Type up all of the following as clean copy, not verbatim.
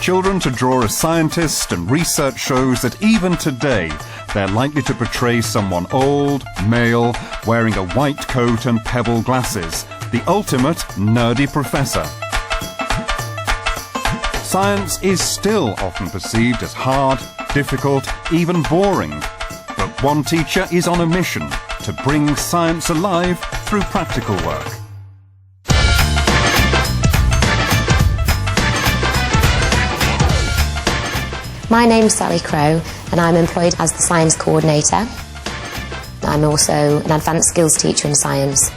children to draw a scientist, and research shows that even today they're likely to portray someone old, male, wearing a white coat and pebble glasses, the ultimate nerdy professor. Science is still often perceived as hard, difficult, even boring. But one teacher is on a mission to bring science alive through practical work. My name's Sally Crowe and I'm employed as the Science Coordinator. I'm also an advanced skills teacher in science.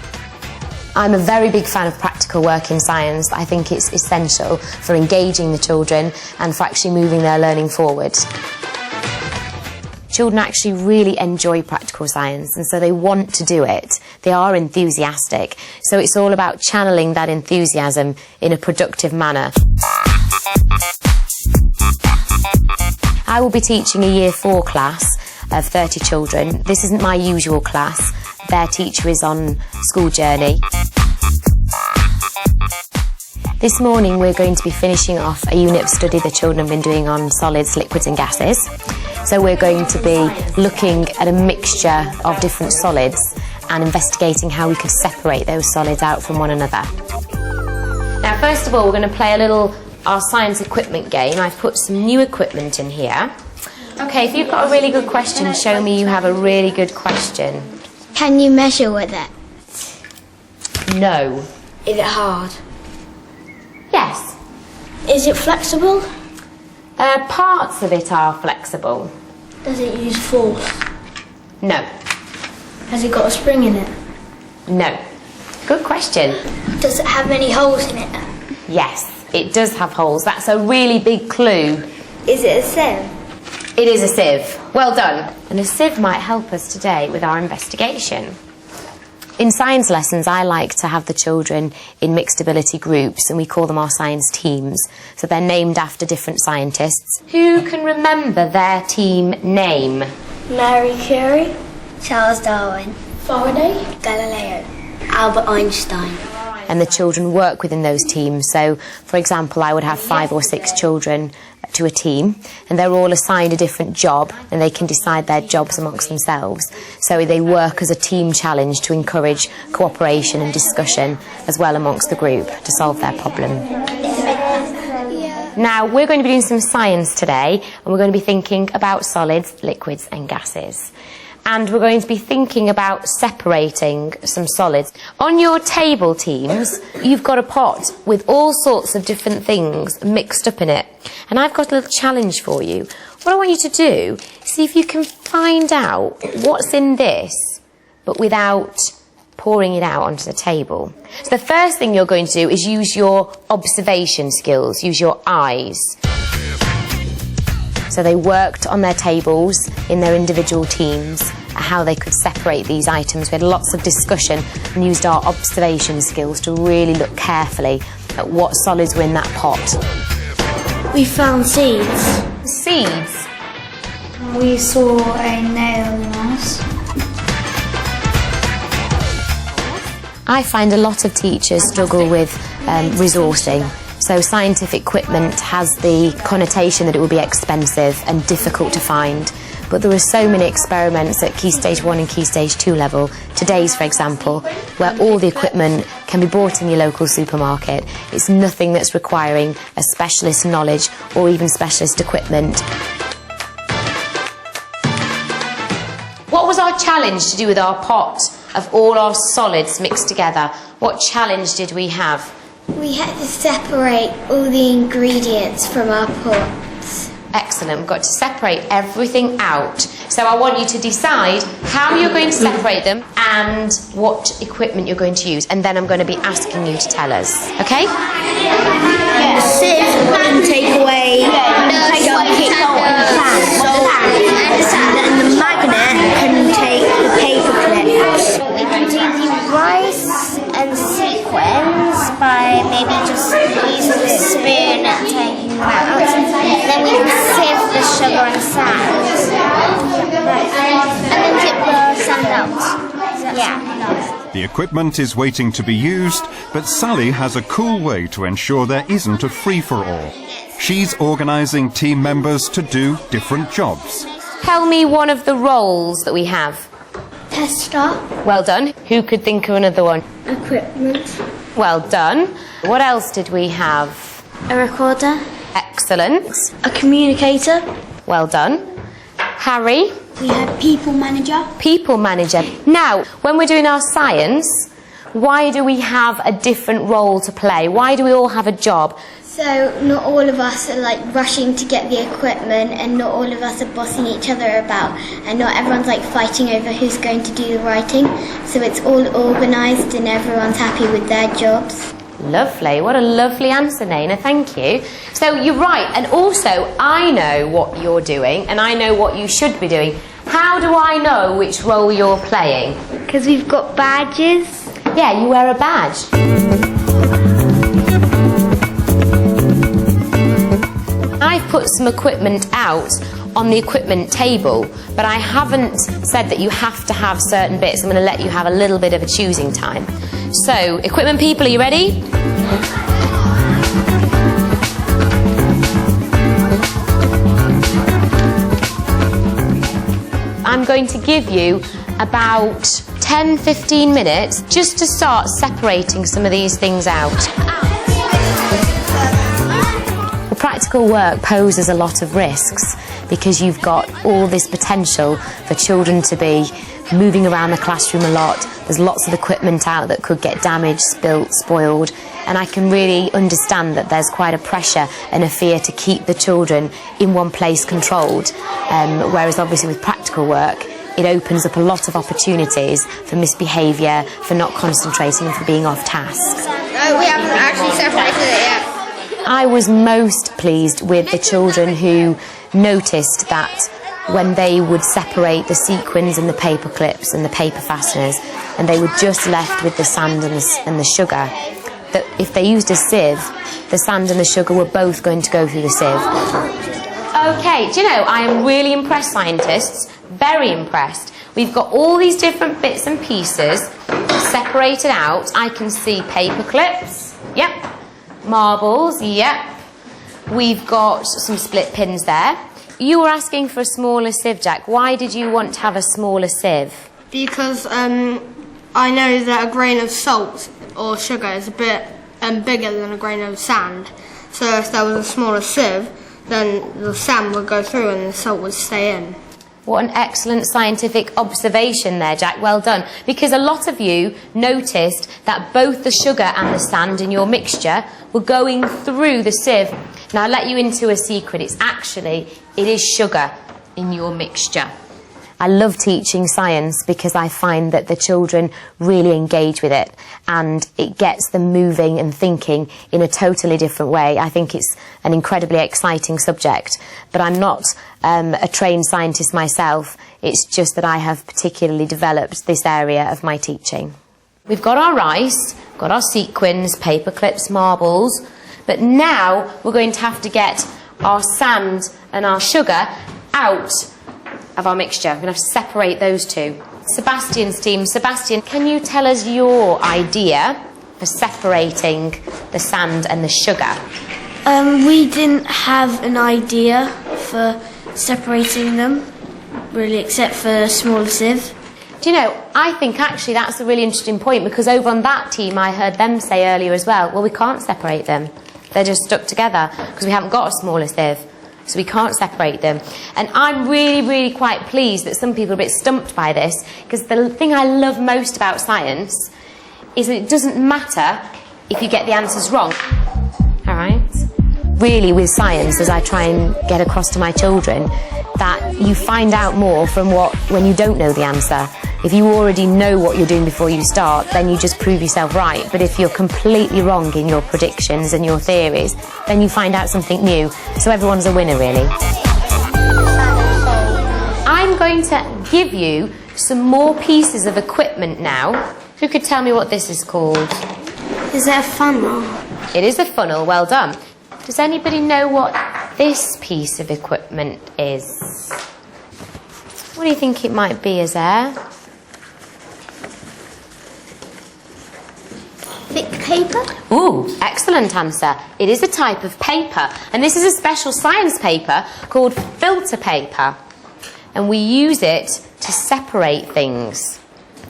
I'm a very big fan of practical work in science. I think it's essential for engaging the children and for actually moving their learning forward. Children actually really enjoy practical science and so they want to do it. They are enthusiastic. So it's all about channeling that enthusiasm in a productive manner. I will be teaching a Year 4 class of 30 children. This isn't my usual class. Their teacher is on school journey. This morning we're going to be finishing off a unit of study the children have been doing on solids, liquids and gases. So we're going to be looking at a mixture of different solids and investigating how we could separate those solids out from one another. Now first of all we're going to play our science equipment game. I've put some new equipment in here. Okay, if you've got a really good question, show me you have a really good question. Can you measure with it? No. Is it hard? Yes. Is it flexible? Parts of it are flexible. Does it use force? No. Has it got a spring in it? No. Good question. Does it have any holes in it? Yes, it does have holes. That's a really big clue. Is it a sieve? It is a sieve. Well done. And a sieve might help us today with our investigation. In science lessons, I like to have the children in mixed ability groups, and we call them our science teams. So they're named after different scientists. Who can remember their team name? Marie Curie, Charles Darwin, Faraday, Galileo, Albert Einstein. And the children work within those teams. So, for example, I would have 5 or 6 children to a team, and they're all assigned a different job, and they can decide their jobs amongst themselves. So they work as a team challenge to encourage cooperation and discussion as well amongst the group to solve their problem. Now, we're going to be doing some science today, and we're going to be thinking about solids, liquids and gases. And we're going to be thinking about separating some solids. On your table, teams, you've got a pot with all sorts of different things mixed up in it. And I've got a little challenge for you. What I want you to do is see if you can find out what's in this, but without pouring it out onto the table. So the first thing you're going to do is use your observation skills, use your eyes. So they worked on their tables in their individual teams at how they could separate these items. We had lots of discussion and used our observation skills to really look carefully at what solids were in that pot. We found seeds. Seeds? We saw a nail in us. I find a lot of teachers struggle with resourcing. So scientific equipment has the connotation that it will be expensive and difficult to find. But there are so many experiments at Key Stage 1 and Key Stage 2 level, today's for example, where all the equipment can be bought in your local supermarket. It's nothing that's requiring a specialist knowledge or even specialist equipment. What was our challenge to do with our pot of all our solids mixed together? What challenge did we have? We had to separate all the ingredients from our pots. Excellent, we've got to separate everything out. So I want you to decide how you're going to separate them and what equipment you're going to use, and then I'm going to be asking you to tell us, okay? The sieve can take away and the magnet can take the paper clips. We can do rice and sequins by maybe just using a spoon and taking them out. Then we can sieve the sugar and sand. And then dip the sand out. Yeah. The equipment is waiting to be used, but Sally has a cool way to ensure there isn't a free-for-all. She's organising team members to do different jobs. Tell me one of the roles that we have. Tester. Well done. Who could think of another one? Equipment. Well done. What else did we have? A recorder. Excellent. A communicator. Well done. Harry? We had people manager. People manager. Now, when we're doing our science, why do we have a different role to play? Why do we all have a job? So not all of us are like rushing to get the equipment, and not all of us are bossing each other about, and not everyone's like fighting over who's going to do the writing. So it's all organised and everyone's happy with their jobs. Lovely. What a lovely answer, Naina. Thank you. So you're right. And also, I know what you're doing and I know what you should be doing. How do I know which role you're playing? Because we've got badges. Yeah, you wear a badge. I've put some equipment out on the equipment table, but I haven't said that you have to have certain bits. I'm going to let you have a little bit of a choosing time. So, equipment people, are you ready? I'm going to give you about 10-15 minutes just to start separating some of these things out. The practical work poses a lot of risks because you've got all this potential for children to be moving around the classroom a lot. There's lots of equipment out that could get damaged, spilt, spoiled, and I can really understand that there's quite a pressure and a fear to keep the children in one place controlled, whereas obviously with practical work it opens up a lot of opportunities for misbehaviour, for not concentrating and for being off task. No, we haven't actually separated it yet. I was most pleased with the children who noticed that when they would separate the sequins and the paper clips and the paper fasteners and they were just left with the sand and the sugar, that if they used a sieve, the sand and the sugar were both going to go through the sieve. Okay, do you know, I am really impressed, scientists, very impressed. We've got all these different bits and pieces separated out. I can see paper clips, yep, marbles, yep. We've got some split pins there. You were asking for a smaller sieve, Jack. Why did you want to have a smaller sieve? Because I know that a grain of salt or sugar is a bit bigger than a grain of sand. So if there was a smaller sieve, then the sand would go through and the salt would stay in. What an excellent scientific observation there, Jack. Well done. Because a lot of you noticed that both the sugar and the sand in your mixture were going through the sieve. Now, I'll let you into a secret. It is sugar in your mixture. I love teaching science because I find that the children really engage with it and it gets them moving and thinking in a totally different way. I think it's an incredibly exciting subject, but I'm not a trained scientist myself. It's just that I have particularly developed this area of my teaching. We've got our rice, got our sequins, paper clips, marbles, but now we're going to have to get our sand and our sugar out of our mixture. We're going to have to separate those two. Sebastian's team. Sebastian, can you tell us your idea for separating the sand and the sugar? We didn't have an idea for separating them, really, except for a small sieve. Do you know, I think actually that's a really interesting point because over on that team I heard them say earlier as well, we can't separate them. They're just stuck together because we haven't got a smaller sieve. So we can't separate them. And I'm really, really quite pleased that some people are a bit stumped by this because the thing I love most about science is that it doesn't matter if you get the answers wrong. All right? Really, with science, as I try and get across to my children, that you find out more from when you don't know the answer. If you already know what you're doing before you start, then you just prove yourself right. But if you're completely wrong in your predictions and your theories, then you find out something new. So everyone's a winner, really. I'm going to give you some more pieces of equipment now. Who could tell me what this is called? Is it a funnel? It is a funnel, well done. Does anybody know what this piece of equipment is? What do you think it might be, Azar? Thick paper? Ooh, excellent answer. It is a type of paper, and this is a special science paper called filter paper, and we use it to separate things.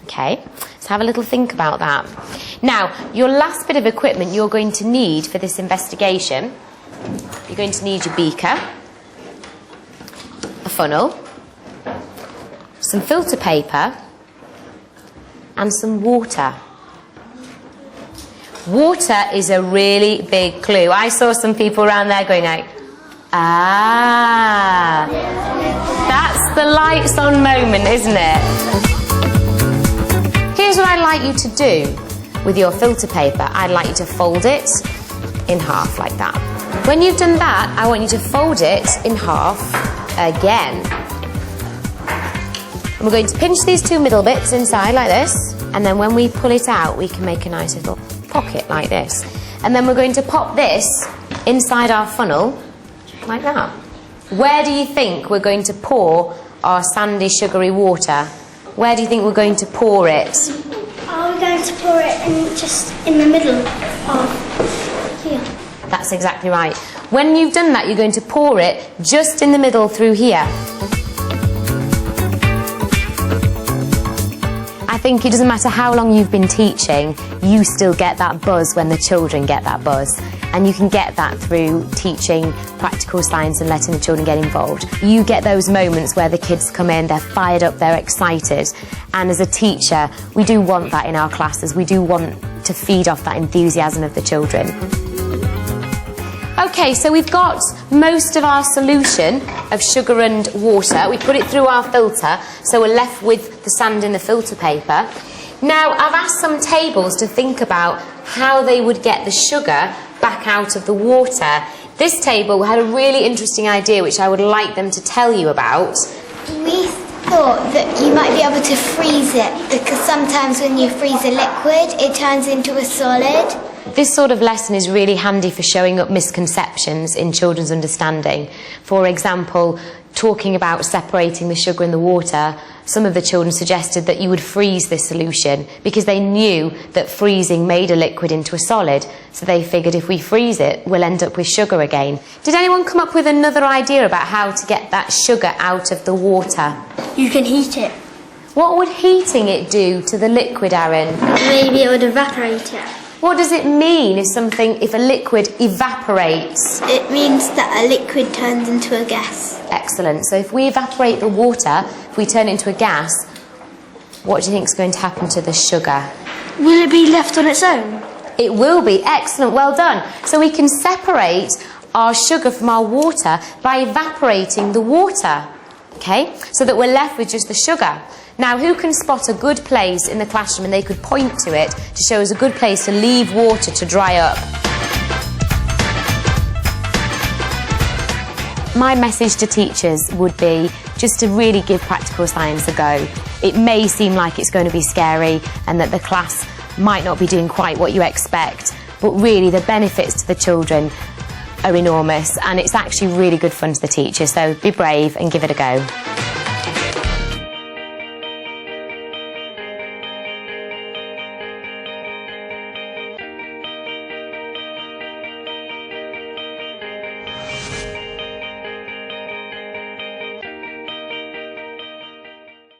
Okay, so have a little think about that. Now, your last bit of equipment you're going to need for this investigation, you're going to need your beaker, a funnel, some filter paper, and some water. Water is a really big clue. I saw some people around there going like, ah, that's the lights on moment, isn't it? Here's what I'd like you to do with your filter paper. I'd like you to fold it in half like that. When you've done that, I want you to fold it in half again. And we're going to pinch these two middle bits inside like this, and then when we pull it out, we can make a nice little pocket like this. And then we're going to pop this inside our funnel like that. Where do you think we're going to pour our sandy sugary water? Where do you think we're going to pour it? Are we going to pour it just in the middle of here? That's exactly right. When you've done that, you're going to pour it just in the middle through here. I think it doesn't matter how long you've been teaching, you still get that buzz when the children get that buzz. And you can get that through teaching practical science and letting the children get involved. You get those moments where the kids come in, they're fired up, they're excited. And as a teacher, we do want that in our classes. We do want to feed off that enthusiasm of the children. Okay, so we've got most of our solution of sugar and water. We put it through our filter, so we're left with the sand in the filter paper. Now, I've asked some tables to think about how they would get the sugar back out of the water. This table had a really interesting idea which I would like them to tell you about. We thought that you might be able to freeze it, because sometimes when you freeze a liquid, it turns into a solid. This sort of lesson is really handy for showing up misconceptions in children's understanding. For example, talking about separating the sugar and the water, some of the children suggested that you would freeze this solution because they knew that freezing made a liquid into a solid. So they figured if we freeze it, we'll end up with sugar again. Did anyone come up with another idea about how to get that sugar out of the water? You can heat it. What would heating it do to the liquid, Aaron? Maybe it would evaporate it. What does it mean if a liquid evaporates? It means that a liquid turns into a gas. Excellent. So if we evaporate the water, if we turn it into a gas, what do you think is going to happen to the sugar? Will it be left on its own? It will be. Excellent. Well done. So we can separate our sugar from our water by evaporating the water. Okay? So that we're left with just the sugar. Now, who can spot a good place in the classroom and they could point to it to show us a good place to leave water to dry up? My message to teachers would be just to really give practical science a go. It may seem like it's going to be scary and that the class might not be doing quite what you expect, but really the benefits to the children are enormous and it's actually really good fun to the teachers, so be brave and give it a go.